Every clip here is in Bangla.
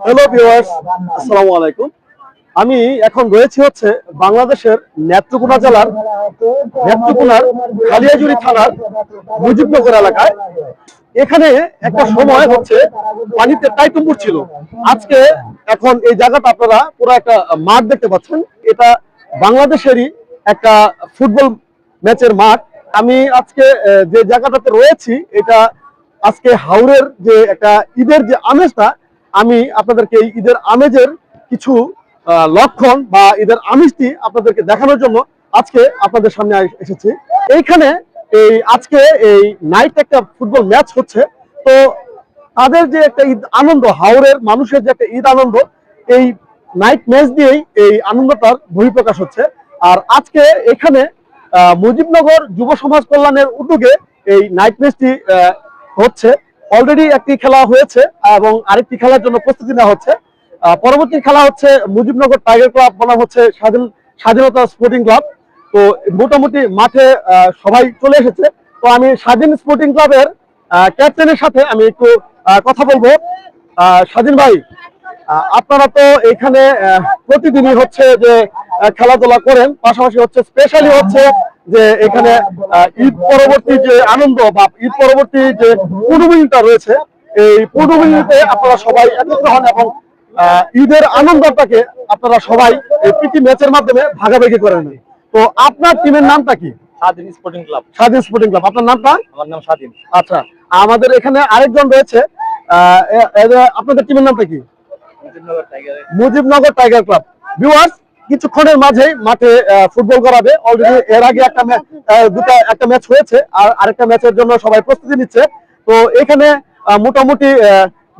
হ্যালো ভিউয়ার্স, আসসালামু আলাইকুম। আমি এখন রয়েছি হচ্ছে বাংলাদেশের নেত্রকোনা জেলার নেত্রকোনার কালিয়াজুড়ি থানার মুজিবনগর এলাকায়। এখানে একটা সময় হচ্ছে পানিতে টাইটুম্বুর ছিল। আজকে এখন এই জায়গাটা আপনারা পুরো একটা মাঠ দেখতে পাচ্ছেন। এটা বাংলাদেশেরই একটা ফুটবল ম্যাচের মাঠ। আমি আজকে যে জায়গাটাতে রয়েছি, এটা আজকে হাওরের যে একটা ঈদের যে আমেজটা, আমি আপনাদেরকে এই ঈদের আমেজের কিছু লক্ষণ বা ঈদের আমেজটি আপনাদেরকে দেখানোর জন্য আজকে আপনাদের সামনে এসেছি। এইখানে আজকে এই নাইট একটা ফুটবল ম্যাচ হচ্ছে। তো তাদের যে একটা ঈদ আনন্দ, হাওরের মানুষের যে একটা ঈদ আনন্দ, এই নাইট ম্যাচ দিয়েই এই আনন্দটার বহিঃপ্রকাশ হচ্ছে। আর আজকে এখানে মুজিবনগর যুব সমাজ কল্যাণের উদ্যোগে এই নাইট ম্যাচটি হচ্ছে। অলরেডি একটি খেলা হয়েছে এবং আরেকটি খেলার জন্য প্রস্তুতি নেওয়া হচ্ছে। পরবর্তী খেলা হচ্ছে মুজিবনগর টাইগার ক্লাব বনাম হচ্ছে স্বাধীনতা স্পোর্টিং ক্লাব। তো মোটামুটি মাঠে সবাই চলে এসেছে। তো আমি স্বাধীন স্পোর্টিং ক্লাবের ক্যাপ্টেনের সাথে আমি একটু কথা বলবো। স্বাধীন ভাই, আপনারা তো এখানে প্রতিদিনই হচ্ছে যে খেলাধুলা করেন, পাশাপাশি হচ্ছে স্পেশালি হচ্ছে যে এখানে ঈদ পরবর্তী যে আনন্দ বা ঈদ পরবর্তী যে পূর্ণমিলনটা রয়েছে, এই পূর্ণমিলনীতে আপনারা সবাই একত্র হন এবং ঈদের আনন্দটাকে আপনারা সবাই এই প্রীতি ম্যাচের মাধ্যমে ভাগাভাগি করেন। তো আপনার টিমের নামটা কি? স্বাধীন স্পোর্টিং ক্লাব। স্বাধীন স্পোর্টিং ক্লাব। আপনার নামটা? আমার নাম স্বাধীন। আচ্ছা, আমাদের এখানে আরেকজন রয়েছে, আপনাদের টিমের নামটা কি? Mujibnagar tiger club. ভিউয়ার্স, কিছুক্ষণের মাঝেই মাঠে ফুটবল করাবে। অলরেডি এর আগে একটা ম্যাচ হয়েছে, আর আরেকটা ম্যাচের জন্য সবাই প্রস্তুতি নিচ্ছে। তো এখানে মোটামুটি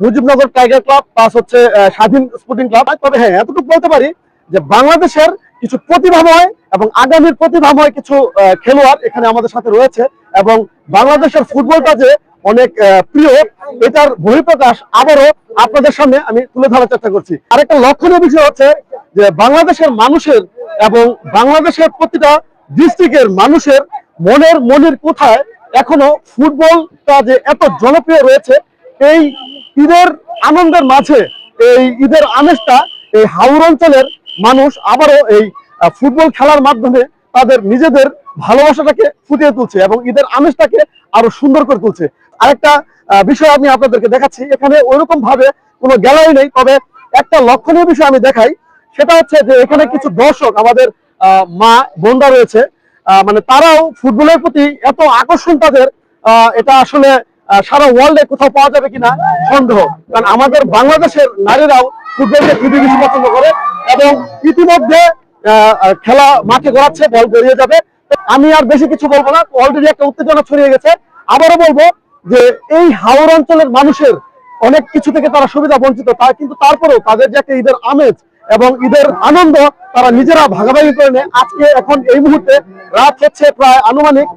মুজিবনগর টাইগার ক্লাব প্লাস হচ্ছে স্বাধীন স্পোর্টিং ক্লাব। তবে হ্যাঁ, এতটুকু বলতে পারি যে বাংলাদেশের কিছু প্রতিভাময় এবং আগামীর প্রতিভাময় কিছু খেলোয়াড় এখানে আমাদের সাথে রয়েছে এবং বাংলাদেশের ফুটবলটা যে অনেক প্রিয়, এটার বহিঃপ্রকাশ আবারও আপনাদের সামনে আমি তুলে ধরার চেষ্টা করছি। আরেকটা লক্ষণীয় বিষয় হচ্ছে যে বাংলাদেশের মানুষের এবং বাংলাদেশের প্রতিটা ডিস্ট্রিক্টের মানুষের মনের কোথায় এখনো ফুটবলটা যে এত জনপ্রিয় রয়েছে। এই ঈদের আনন্দের মাঝে এই ঈদের আমেজটা এই হাওর অঞ্চলের মানুষ আবারও এই ফুটবল খেলার মাধ্যমে তাদের নিজেদের ভালোবাসাটাকে ফুটিয়ে তুলছে এবং ঈদের আমেজটাকে আরো সুন্দর করে তুলছে। আরেকটা বিষয় আমি আপনাদেরকে দেখাচ্ছি। এখানে ওইরকম ভাবে কোনো গ্যালারি নেই, তবে একটা লক্ষণীয় বিষয় আমি দেখাই। সেটা হচ্ছে যে এখানে কিছু দর্শক, আমাদের মা বোনরা রয়েছে, মানে তারাও ফুটবলের প্রতি এত আকর্ষণ তাদের, এটা আসলে সারা ওয়ার্ল্ডে কোথাও পাওয়া যাবে কিনা সন্দেহ। কারণ আমাদের বাংলাদেশের নারীরাও ফুটবলকে খুবই বেশি পছন্দ করে এবং ইতিমধ্যে খেলা মাঠে গড়াচ্ছে, বল গড়িয়ে যাবে। আমি আর বেশি কিছু বলবো না, অলরেডি একটা উত্তেজনা ছড়িয়ে গেছে। আবারও বলবো যে এই হাওর অঞ্চলের মানুষের অনেক কিছু থেকে তারা সুবিধা বঞ্চিত, কিন্তু তারপরেও তাদের যে একটা ঈদের আমেজ এবং ঈদের আনন্দ তারা নিজেরা ভাগাভাগি করে নেয়। আজকে এখন এই মুহূর্তে রাত হচ্ছে প্রায় আনুমানিক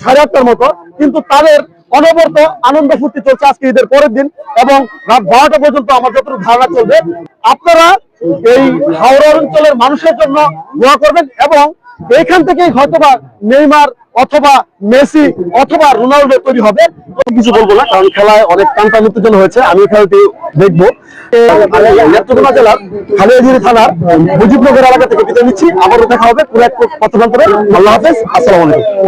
8:30টার মতো, কিন্তু তাদের অনবরত আনন্দ ফুর্তি চলছে আজকে ঈদের পরের দিন এবং রাত 12টা পর্যন্ত আমার যতটুকু ধারণা চলবে। আপনারা এই হাওড়া অঞ্চলের মানুষের জন্য দোয়া করবেন এবং এইখান থেকেই হয়তোবা নেইমার অথবা মেসি অথবা রোনাল্ডো তৈরি হবে। কিছু বলবো না, কারণ খেলায় অনেক টানটান উত্তেজনা হয়েছে। আমি খেলাটি দেখবো। নেত্রকোনা জেলার কালিয়াজুড়ি থানার মুজিবনগর এলাকা থেকে বিদায় নিচ্ছি। আবারও দেখা হবে পুরো এক পথপ্রান্তরে। আল্লাহ হাফেজ, আসসালামু আলাইকুম।